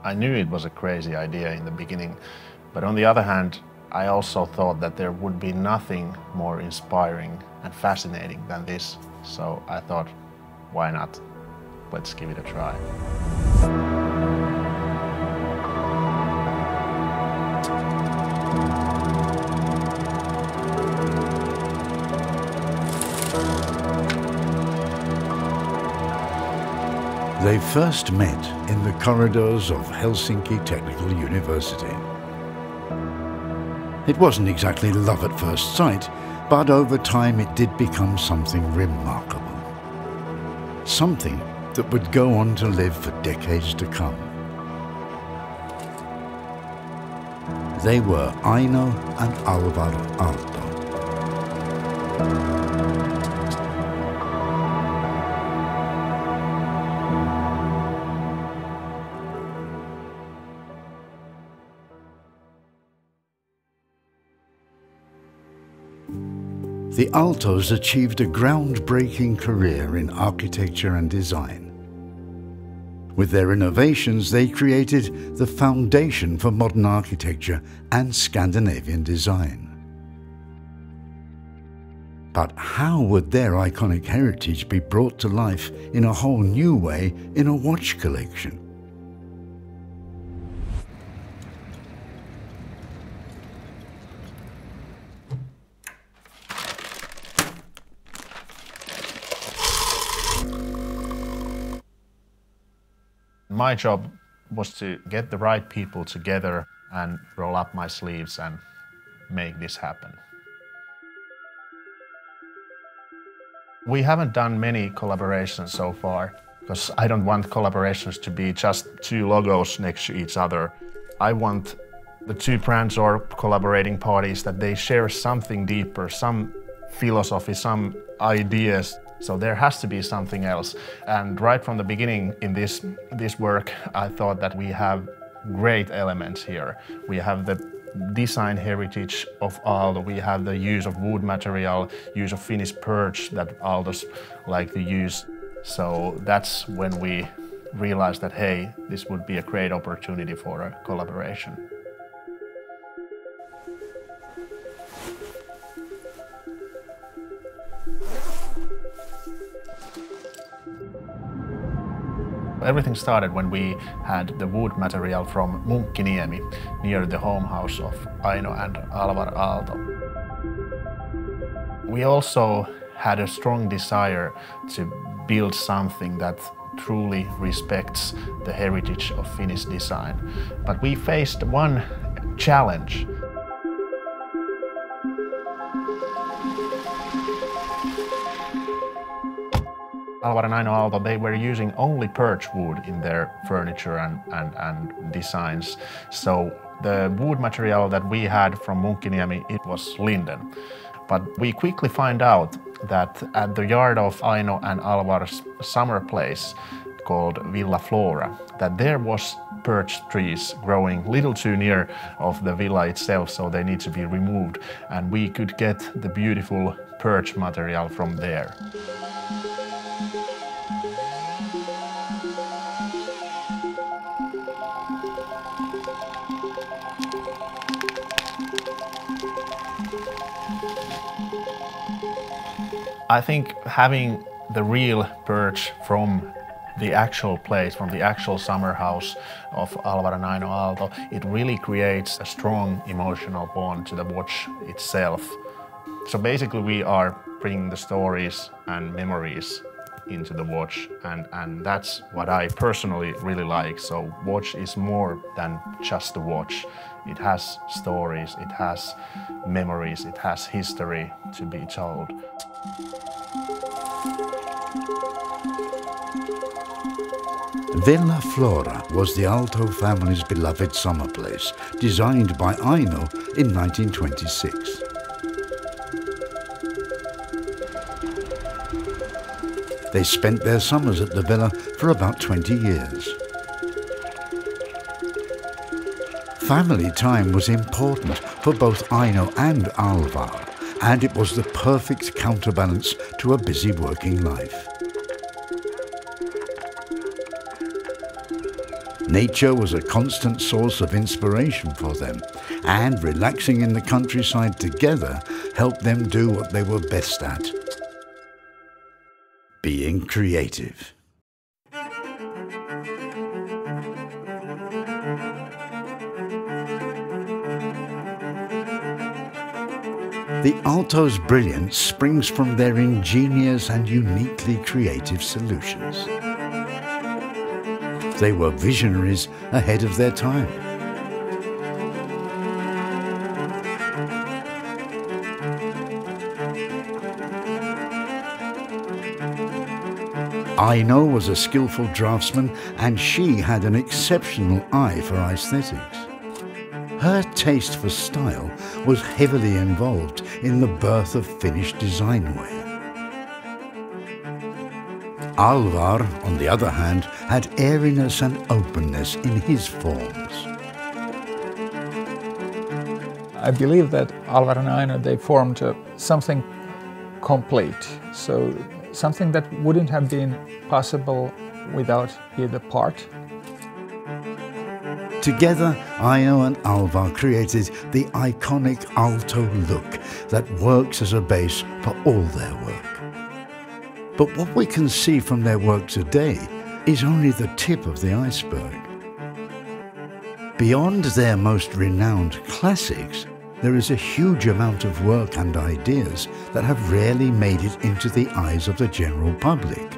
I knew it was a crazy idea in the beginning, but on the other hand, I also thought that there would be nothing more inspiring and fascinating than this. So I thought, why not? Let's give it a try. They first met in the corridors of Helsinki Technical University. It wasn't exactly love at first sight, but over time it did become something remarkable. Something that would go on to live for decades to come. They were Aino and Alvar Aalto. The Aaltos achieved a groundbreaking career in architecture and design. With their innovations, they created the foundation for modern architecture and Scandinavian design. But how would their iconic heritage be brought to life in a whole new way in a watch collection? My job was to get the right people together and roll up my sleeves and make this happen. We haven't done many collaborations so far, because I don't want collaborations to be just two logos next to each other. I want the two brands or collaborating parties that they share something deeper, some philosophy, some ideas. So there has to be something else. And right from the beginning in this work, I thought that we have great elements here. We have the design heritage of Aalto, we have the use of wood material, use of Finnish birch that Aaltos like to use. So that's when we realized that, hey, this would be a great opportunity for a collaboration. Everything started when we had the wood material from Munkkiniemi, near the home house of Aino and Alvar Aalto. We also had a strong desire to build something that truly respects the heritage of Finnish design. But we faced one challenge. Alvar and Aino Aalto, they were using only birch wood in their furniture and designs. So the wood material that we had from Munkkiniemi, it was linden. But we quickly find out that at the yard of Aino and Alvar's summer place called Villa Flora, that there was birch trees growing a little too near of the villa itself, so they need to be removed. And we could get the beautiful birch material from there. I think having the real birch from the actual place, from the actual summer house of Alvar and Aino Aalto, it really creates a strong emotional bond to the watch itself. So basically we are bringing the stories and memories into the watch, and that's what I personally really like. So watch is more than just a watch. It has stories, it has memories, it has history to be told. Villa Flora was the Aalto family's beloved summer place, designed by Aino in 1926. They spent their summers at the villa for about 20 years. Family time was important for both Aino and Alvar, and it was the perfect counterbalance to a busy working life. Nature was a constant source of inspiration for them, and relaxing in the countryside together helped them do what they were best at: being creative. The Aalto's brilliance springs from their ingenious and uniquely creative solutions. They were visionaries ahead of their time. Aino was a skillful draftsman, and she had an exceptional eye for aesthetics. Her taste for style was heavily involved in the birth of Finnish designwear. Alvar, on the other hand, had airiness and openness in his forms. I believe that Alvar and Aino, they formed something complete, so something that wouldn't have been possible without either part. Together, Aino and Alvar created the iconic Aalto look that works as a base for all their work. But what we can see from their work today is only the tip of the iceberg. Beyond their most renowned classics, there is a huge amount of work and ideas that have rarely made it into the eyes of the general public.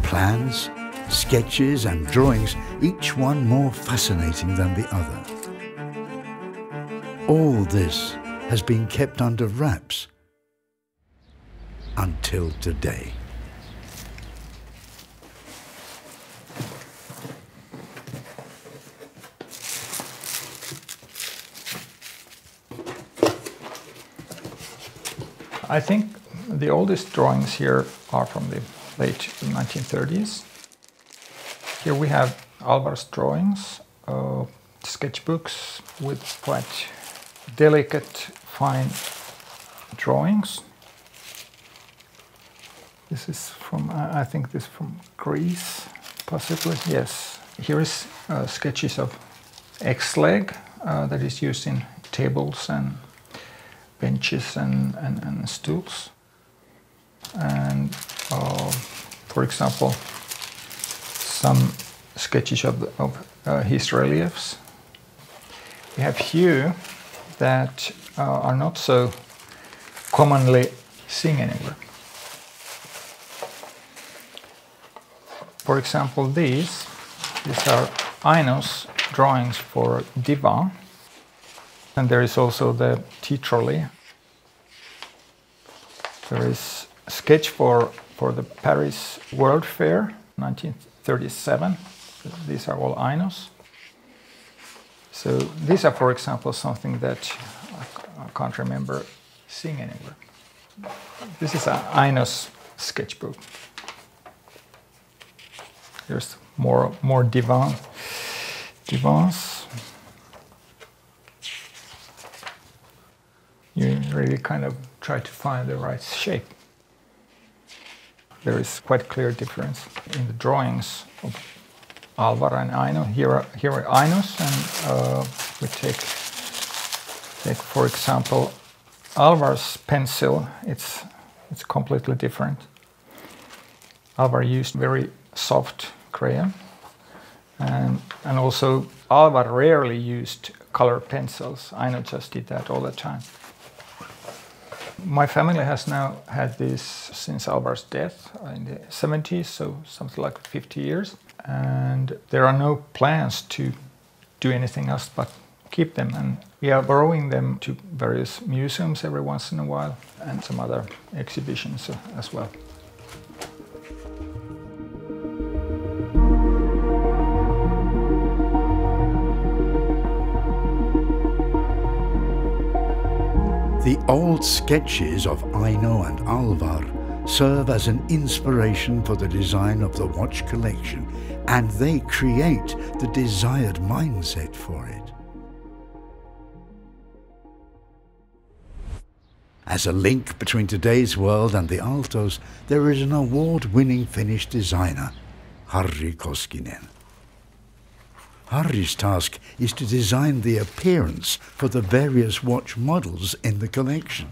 Plans, sketches and drawings, each one more fascinating than the other. All this has been kept under wraps until today. I think the oldest drawings here are from the late 1930s. Here we have Alvar's drawings, sketchbooks with quite delicate, fine drawings. This is from, I think this is from Greece, possibly, yes. Here is sketches of X-leg that is used in tables and benches and stools. And for example, some sketches of his reliefs. We have few that are not so commonly seen anywhere. For example, these are Aino's drawings for divan. And there is also the tea trolley. There is a sketch for the Paris World Fair, 1937. These are all Aino's. So these are, for example, something that I can't remember seeing anywhere. This is Aino's sketchbook. There's more divans. You really kind of try to find the right shape. There is quite clear difference in the drawings of Alvar and Aino. Here are Aino's, and we take for example Alvar's pencil. It's completely different. Alvar used very soft crayon, and also Alvar rarely used color pencils. Aino just did that all the time. My family has now had this since Alvar's death in the 70s, so something like 50 years. And there are no plans to do anything else but keep them. And we are borrowing them to various museums every once in a while, and some other exhibitions as well. The old sketches of Aino and Alvar serve as an inspiration for the design of the watch collection, and they create the desired mindset for it. As a link between today's world and the Aaltos, there is an award-winning Finnish designer, Harri Koskinen. Harri's task is to design the appearance for the various watch models in the collection.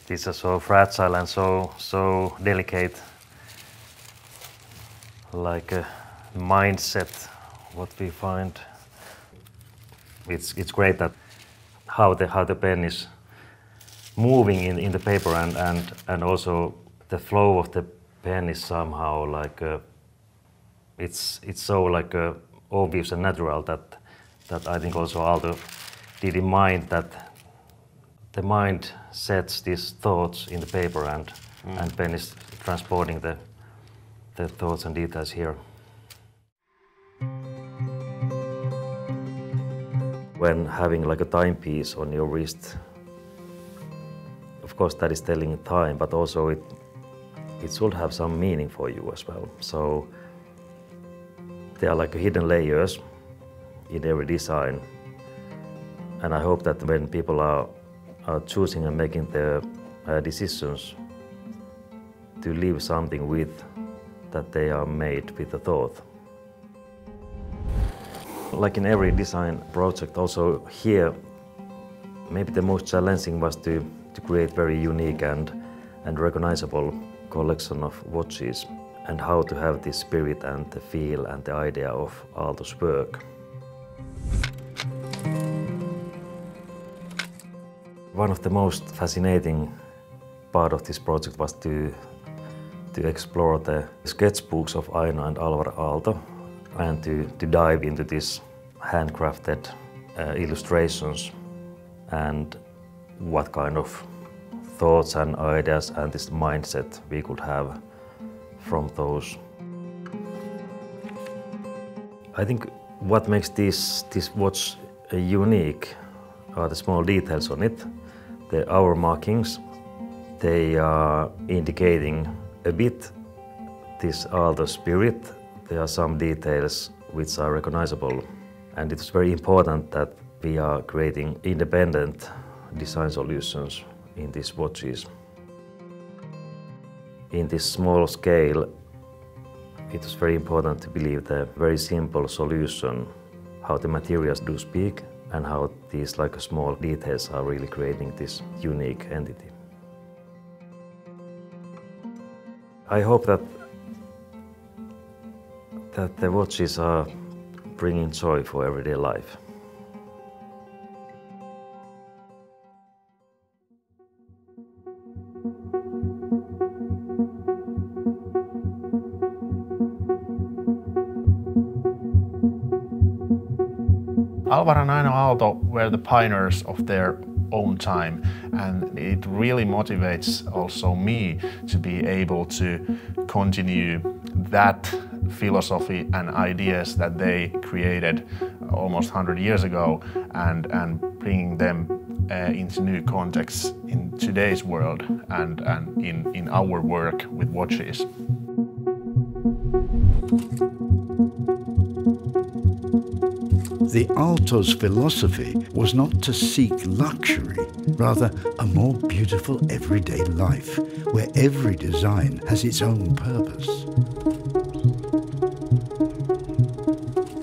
These are so fragile and so delicate, like a mindset. What we find, it's great that how the pen is moving in the paper and also the flow of the pen is somehow like it's so like obvious and natural that I think also Aalto did in mind that the mind sets these thoughts in the paper and pen is transporting the thoughts and details here. When having like a timepiece on your wrist, of course that is telling time, but also it should have some meaning for you as well. So there are like hidden layers in every design, and I hope that when people are choosing and making their decisions to leave something with that they are made with a thought. Like in every design project, also here, maybe the most challenging was to create very unique and recognizable collection of watches, and how to have the spirit and the feel and the idea of Aalto's work. One of the most fascinating part of this project was to explore the sketchbooks of Aino and Alvar Aalto and to dive into these handcrafted illustrations and what kind of thoughts and ideas and this mindset we could have from those. I think what makes this watch unique are the small details on it. The hour markings, they are indicating a bit this Aalto spirit. There are some details which are recognizable, and it's very important that we are creating independent design solutions in these watches. In this small scale, it is very important to believe the very simple solution, how the materials do speak and how these like small details are really creating this unique entity. I hope that the watches are bringing joy for everyday life. Alvar and Aino Aalto were the pioneers of their own time, and it really motivates also me to be able to continue that philosophy and ideas that they created almost 100 years ago and bringing them into new contexts in today's world and in our work with watches. The Aalto's philosophy was not to seek luxury, rather a more beautiful everyday life, where every design has its own purpose.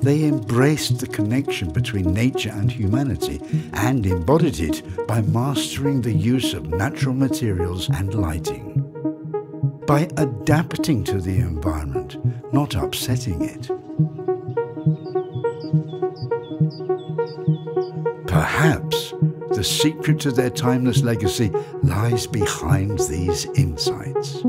They embraced the connection between nature and humanity and embodied it by mastering the use of natural materials and lighting. By adapting to the environment, not upsetting it. Perhaps the secret to their timeless legacy lies behind these insights.